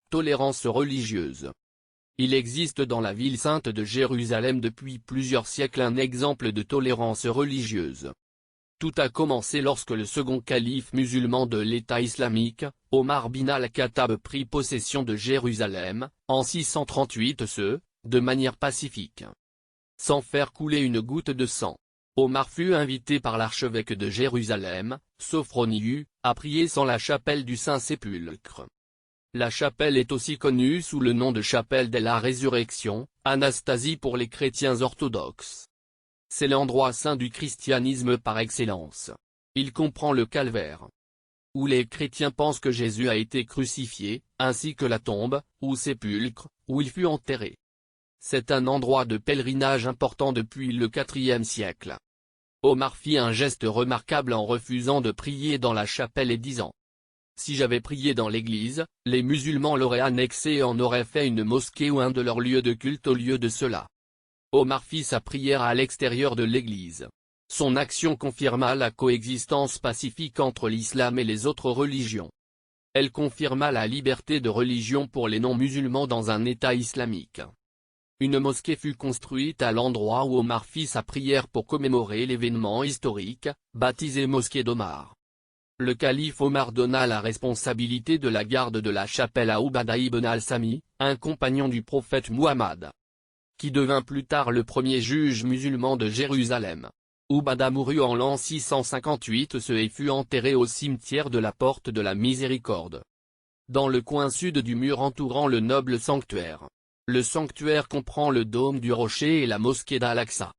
Tolérance religieuse. Il existe dans la ville sainte de Jérusalem depuis plusieurs siècles un exemple de tolérance religieuse. Tout a commencé lorsque le second calife musulman de l'État islamique, Omar bin al-Khattab prit possession de Jérusalem, en 638 de manière pacifique. Sans faire couler une goutte de sang. Omar fut invité par l'archevêque de Jérusalem, Sophronius, à prier sans la chapelle du Saint-Sépulcre. La chapelle est aussi connue sous le nom de chapelle de la Résurrection, Anastasie pour les chrétiens orthodoxes. C'est l'endroit saint du christianisme par excellence. Il comprend le calvaire, où les chrétiens pensent que Jésus a été crucifié, ainsi que la tombe, ou sépulcre, où il fut enterré. C'est un endroit de pèlerinage important depuis le IVe siècle. Omar fit un geste remarquable en refusant de prier dans la chapelle et disant: si j'avais prié dans l'église, les musulmans l'auraient annexé et en auraient fait une mosquée ou un de leurs lieux de culte au lieu de cela. Omar fit sa prière à l'extérieur de l'église. Son action confirma la coexistence pacifique entre l'islam et les autres religions. Elle confirma la liberté de religion pour les non-musulmans dans un État islamique. Une mosquée fut construite à l'endroit où Omar fit sa prière pour commémorer l'événement historique, baptisé Mosquée d'Omar. Le calife Omar donna la responsabilité de la garde de la chapelle à Ubada ibn al-Sami, un compagnon du prophète Muhammad, qui devint plus tard le premier juge musulman de Jérusalem. Ubada mourut en l'an 658 et fut enterré au cimetière de la Porte de la Miséricorde, dans le coin sud du mur entourant le noble sanctuaire. Le sanctuaire comprend le dôme du rocher et la mosquée d'Al-Aqsa.